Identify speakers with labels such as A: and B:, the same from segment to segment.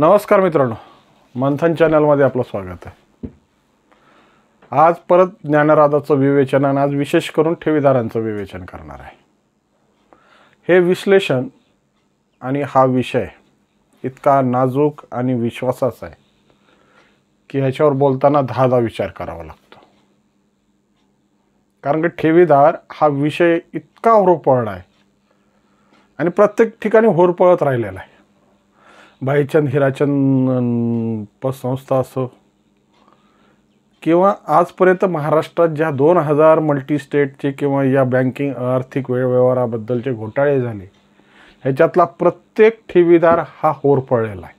A: नमस्कार मित्रांनो, मंथन चॅनलमध्ये आपलं स्वागत आहे। आज परत ज्ञानराजाचं विवेचन आणि आज विशेष करून ठेवीदारांचं विवेचन करणार आहे। हे विश्लेषण आणि हा विषय इतका नाजूक आणि विश्वासाचा आहे की ह्याच्यावर बोलताना दहा विचार करावा लागतो। कारण की ठेवीदार हा विषय इतका होरपळला आहे आणि प्रत्येक ठिकाणी होरपळत राहिलेला आहे। भाईचंद हिराचंद पतसंस्था असो किंवा आजपर्यंत महाराष्ट्रात ज्या 2000 मल्टी स्टेटचे किंवा या बँकिंग आर्थिक व्यवहाराबद्दलचे घोटाळे झाले, ह्याच्यातला प्रत्येक ठेवीदार हा होरपळलेला आहे।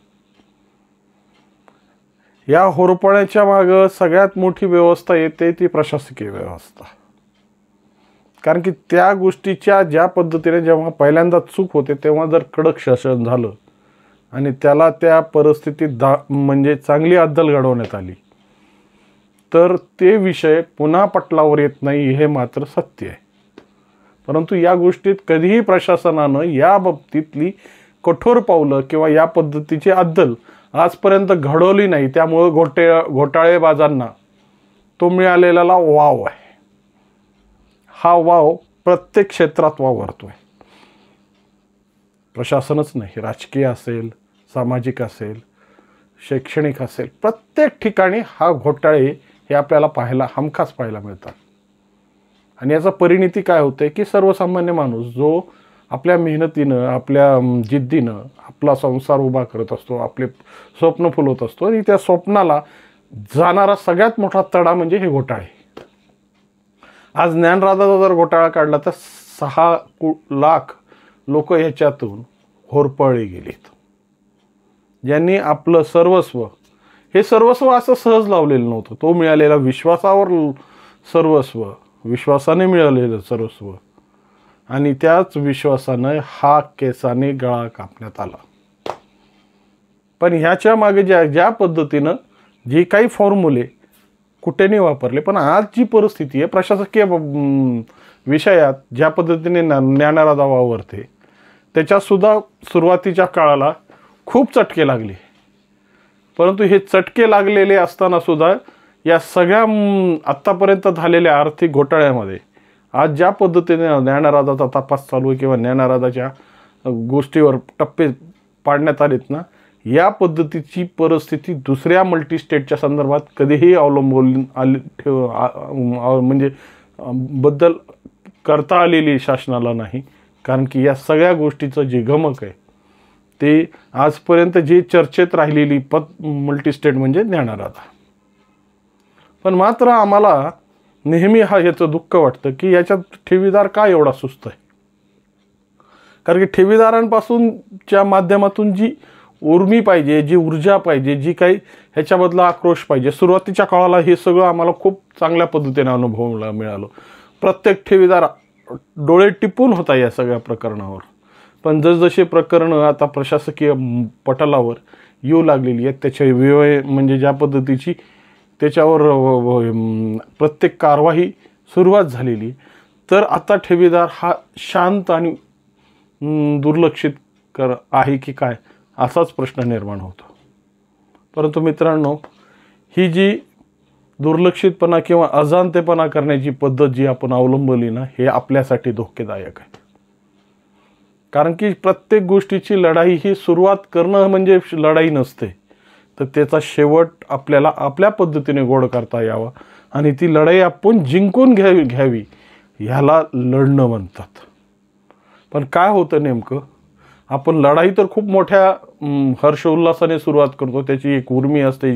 A: या होरपळण्याच्या मागे सगळ्यात मोठी व्यवस्था येते ती प्रशासकीय व्यवस्था। कारण की त्या गोष्टीच्या ज्या पद्धतीने जेव्हा पहिल्यांदा चूक होते तेव्हा जर कडक शासन झालं आणि त्याला त्या परिस्थितीत म्हणजे चांगली अद्दल घडवण्यात आली तर ते विषय पुन्हा पटलावर येत नाही, हे मात्र सत्य आहे। परंतु या गोष्टीत कधीही प्रशासनानं या बाबतीतली कठोर पावलं किंवा या पद्धतीची अद्दल आजपर्यंत घडवली नाही। त्यामुळे घोटाळेबाजांना तो मिळालेला वाव आहे, हा वाव प्रत्येक क्षेत्रात वावरतोय। प्रशासनच नाही, राजकीय असेल, सामाजिक असेल, शैक्षणिक असेल, प्रत्येक ठिकाणी हा घोटाळे हे आपल्याला हमखास पाहायला मिळतात। आणि याचा परिणिती काय होते की सर्वसामान्य माणूस जो आपल्या मेहनतीनं, आपल्या जिद्दीनं आपला संसार उभा करत असतो, आपले स्वप्न फुलवत असतो आणि त्या स्वप्नाला जाणारा सगळ्यात मोठा तडा म्हणजे हे घोटाळे। आज ज्ञानराजाचा जर घोटाळा काढला तर 6 लाख लोक ह्याच्यातून होरपळली गेलीत, ज्यांनी आपलं सर्वस्व, हे सर्वस्व असं सहज लावलेलं नव्हतं। तो मिळालेला विश्वासावर सर्वस्व, विश्वासाने मिळालेलं सर्वस्व आणि त्याच विश्वासाने हा केसाने गळा कापण्यात आला। पण ह्याच्या मागे ज्या पद्धतीनं जे काही फॉर्म्युले कुठेनी वापरले, पण आज जी परिस्थिती आहे प्रशासकीय विषयात ज्या पद्धतीने ज्ञानराजा वावरते त्याच्यासुद्धा सुरुवातीच्या काळाला खूप चटके लागले। परंतु हे चटके लागलेले असताना सुद्धा या सगळ्या आत्तापर्यंत झालेल्या आर्थिक घोटाळ्यामध्ये आज ज्या पद्धतीने ज्ञानराजाचा तपास चालू आहे किंवा ज्ञानराजाच्या गोष्टीवर टप्पे पाडण्यात आलेत ना, या पद्धतीची परिस्थिती दुसऱ्या मल्टी स्टेटच्या संदर्भात कधीही अवलंबून म्हणजे बद्दल करता आलेली शासनाला नाही। कारण की या सगळ्या गोष्टीचं जे गमक आहे ते आजपर्यंत जे चर्चेत राहिलेली मल्टी स्टेट म्हणजे ज्ञानराजा। पण मात्र आम्हाला नेहमी ह्याचं दुःख वाटतं की याच्यात ठेवीदार का एवढा सुस्त आहे। कारण की ठेवीदारांपासूनच्या माध्यमातून जी उर्मी पाहिजे, जी ऊर्जा पाहिजे, जी काही ह्याच्याबद्दला आक्रोश पाहिजे, सुरुवातीच्या काळाला हे सगळं आम्हाला खूप चांगल्या पद्धतीने अनुभवायला मिळालं। प्रत्येक ठेवीदार डोळे टिपून होता या सगळ्या प्रकरणावर। पण जसजसे प्रकरणं आता प्रशासकीय पटलावर येऊ लागलेली आहेत, त्याच्या म्हणजे ज्या पद्धतीची त्याच्यावर प्रत्येक कारवाई सुरुवात झालेली, तर आता ठेवीदार हा शांत आणि दुर्लक्षित आहे की काय असाच प्रश्न निर्माण होतो। परंतु मित्रांनो, ही जी दुर्लक्षितपणा किंवा अजाणतेपणा करण्याची पद्धत जी आपण अवलंबली ना, हे आपल्यासाठी धोकेदायक आहे। कारण की प्रत्येक गोष्टीची लढाई ही सुरुवात करणं म्हणजे लढाई नसते, तर त्याचा शेवट आपल्याला आपल्या पद्धतीने गोड करता यावा आणि ती लढाई आपण जिंकून घ्यावी ह्याला लढणं म्हणतात। पण काय होतं नेमकं, आपण लढाई तर खूप मोठ्या हर्षोल्लासाने सुरुवात करतो, त्याची एक उर्मी असते,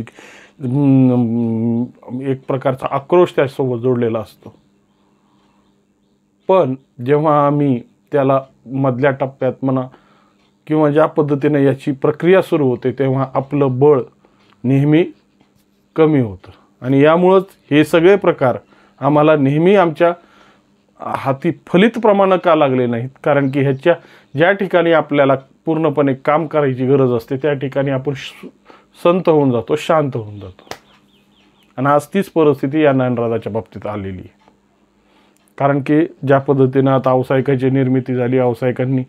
A: एक प्रकारचा आक्रोश त्यासोबत जोडलेला असतो। पण जेव्हा आम्ही त्याला मधल्या टप्प्यात म्हणा किंवा ज्या पद्धतीने याची प्रक्रिया सुरू होते तेव्हा आपलं बळ नेहमी कमी होतं आणि यामुळंच हे सगळे प्रकार आम्हाला नेहमी आमच्या हाती फलित प्रमाणे का लागले नाहीत। कारण की ह्याच्या ज्या ठिकाणी आपल्याला पूर्णपणे काम करायची गरज असते त्या ठिकाणी आपण संत होऊन जातो, शांत होऊन जातो। आणि आज तीच परिस्थिती या ज्ञानराजाच्या बाबतीत आलेली आहे। कारण की ज्या पद्धतीनं आता व्यावसायिकाची निर्मिती झाली, व्यावसायिकांनी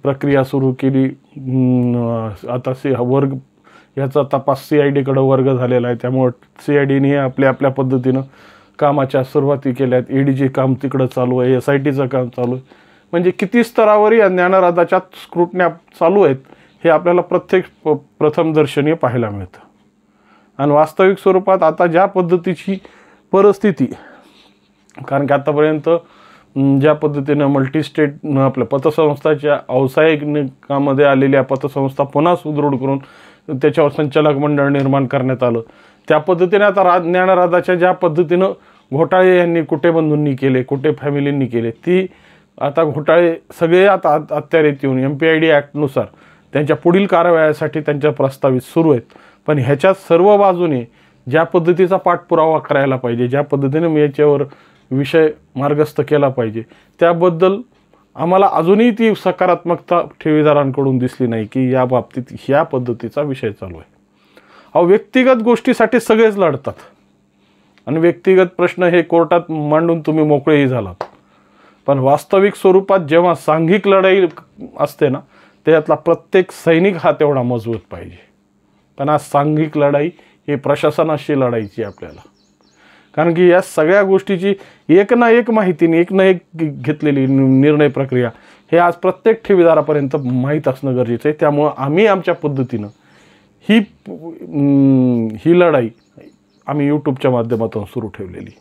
A: प्रक्रिया सुरू केली, आता वर्ग याचा तपास CIDकडे वर्ग झालेला आहे. त्यामुळं CIDने आपल्या आपल्या पद्धतीनं कामाच्या सुरुवाती केल्यात. EDचे काम तिकडं चालू आहे, SITचं काम चालू आहे. म्हणजे किती स्तरावरही या ज्ञानराजाच्या स्क्रुटन्या चालू आहेत हे आपल्याला प्रथमदर्शनीय पाहायला मिळतं. आणि वास्तविक स्वरूपात आता ज्या पद्धतीची परिस्थिती, कारण की आतापर्यंत ज्या पद्धतीनं मल्टीस्टेट आपल्या पतसंस्थाच्या व्यावसायिकामध्ये आलेल्या पतसंस्था पुन्हा सुदृढ करून त्याच्यावर संचालक मंडळ निर्माण करण्यात आलं, त्या पद्धतीने आता ज्ञानराजाच्या ज्या पद्धतीनं घोटाळे यांनी कुठे बंधूंनी केले, कुठे फॅमिलींनी केले, ती आता घोटाळे सगळे आता अत्यारीत येऊन MPID ॲक्टनुसार त्यांच्या पुढील कारवायासाठी त्यांच्या प्रस्तावित सुरू आहेत. पण ह्याच्यात सर्व बाजूने ज्या पद्धतीचा पाठपुरावा करायला पाहिजे, ज्या पद्धतीने मी याच्यावर विषय मार्गस्थ केला पाहिजे, त्याबद्दल आम्हाला अजूनही ती सकारात्मकता ठेवीदारांकडून दिसली नाही की या बाबतीत ह्या पद्धतीचा विषय चालू आहे. अहो, व्यक्तिगत गोष्टीसाठी सगळेच लढतात आणि व्यक्तिगत प्रश्न हे कोर्टात मांडून तुम्ही मोकळेही झालात. पण वास्तविक स्वरूपात जेव्हा सांघिक लढाई असते ना, त्यातला प्रत्येक सैनिक हा तेवढा मजबूत पाहिजे. पण आज सांघिक लढाई ही प्रशासनाशी लढायची आपल्याला, कारण की या सगळ्या गोष्टीची एक ना एक माहिती, एक ना एक घेतलेली निर्णय प्रक्रिया हे आज प्रत्येक ठेवीदारापर्यंत माहीत असणं गरजेचं आहे. त्यामुळं आम्ही आमच्या पद्धतीनं ही लढाई आम्ही यूट्यूबच्या माध्यमातून सुरू ठेवलेली.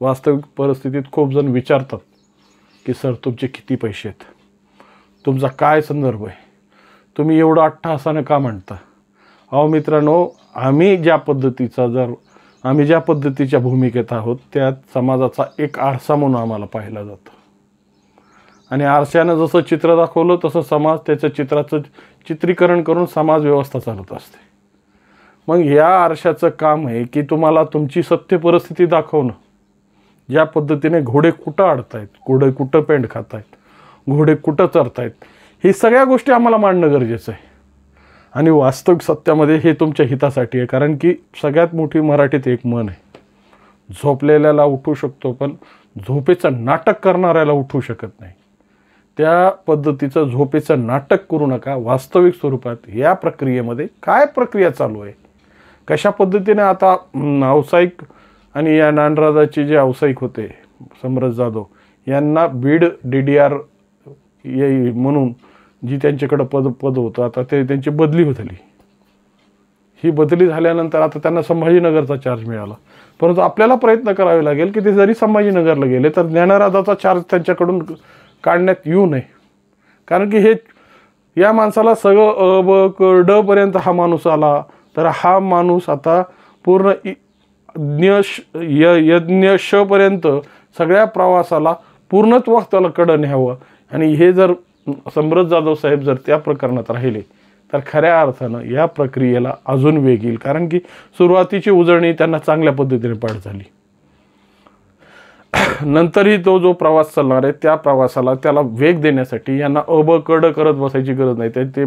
A: वास्तविक परिस्थितीत खूप जण विचारतात की सर तुमचे किती पैसे आहेत, तुमचा काय संदर्भ आहे, तुम्ही एवढं अट्टहासानं का म्हणता. अहो मित्रांनो, आम्ही ज्या पद्धतीच्या भूमिकेत आहोत त्यात समाजाचा एक आरसा म्हणून आम्हाला पाहिला जातं. आणि आरशानं जसं चित्र दाखवलं तसं समाज त्याच्या चित्राचं चित्रीकरण करून समाज व्यवस्था चालत असते. मग ह्या आरशाचं काम आहे की तुम्हाला तुमची सत्य परिस्थिती दाखवणं. ज्या पद्धतीने घोडे कुठं अडतायत, घोडे कुठं पेंड खात आहेत, घोडे कुठं चरतायत, ही सगळ्या गोष्टी आम्हाला मांडणं गरजेचं आहे. आणि वास्तविक सत्यामध्ये हे तुमच्या हितासाठी आहे. कारण की सगळ्यात मोठी मराठीत एक म्हण आहे, झोपलेल्याला उठू शकतो पण झोपेचं नाटक करणाऱ्याला उठू शकत नाही. त्या पद्धतीचं झोपेचं नाटक करू नका. वास्तविक स्वरूपात या प्रक्रियेमध्ये काय प्रक्रिया चालू आहे, कशा पद्धतीने आता व्यावसायिक आणि या ज्ञानराजाचे जे व्यावसायिक होते समरथ जाधव यांना बीड DDR म्हणून जी त्यांच्याकडं पद होतं, आता त्यांची बदली झाली. ही बदली झाल्यानंतर आता त्यांना संभाजीनगरचा चार्ज मिळाला. परंतु आपल्याला प्रयत्न करावे लागेल की ते जरी संभाजीनगरला गेले तर ज्ञानराजाचा चार्ज त्यांच्याकडून काढण्यात येऊ नये. कारण की हे या माणसाला सगळं ब क ड पर्यंत हा माणूस आला, तर हा माणूस आता पूर्ण यज्ञ श पर्यंत सगळ्या प्रवासाला पूर्णत्व त्याला कडं न्यावं. आणि हे जर समरथ जाधव साहेब जर त्या प्रकरणात राहिले तर खऱ्या अर्थानं या प्रक्रियेला अजून वेग येईल. कारण की सुरुवातीची उजळणी त्यांना चांगल्या पद्धतीने पाठ झाली. नंतरही तो जो प्रवास चालणार आहे त्या प्रवासाला त्याला वेग देण्यासाठी यांना ड करत बसायची गरज नाही. ते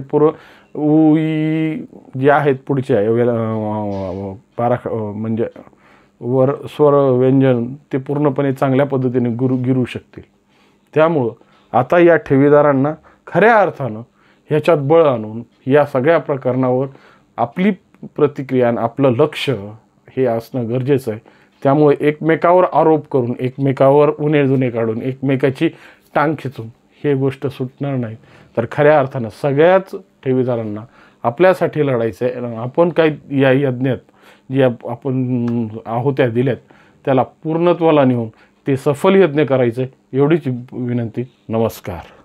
A: जे आहेत पुढचे म्हणजे वर स्वर व्यंजन ते पूर्णपणे चांगल्या पद्धतीने गिरू शकतील. त्यामुळं आता या ठेवीदारांना खऱ्या अर्थानं ह्याच्यात बळ आणून या सगळ्या प्रकरणावर आपली प्रतिक्रिया आणि आपलं लक्ष हे असणं गरजेचं आहे. त्यामुळे एकमेकावर आरोप करून, एकमेकावर उणे काढून, एकमेकाची टांग खिचून हे गोष्ट सुटणार नाही. तर खऱ्या अर्थानं सगळ्याच ठेवीदारांना आपल्यासाठी लढायचं आहे. आपण काही या यज्ञात जे आपण आहुत्या दिल्यात त्याला पूर्णत्वाला नेऊन ते सफल यज्ञ करायचं, एवढीच विनंती. नमस्कार.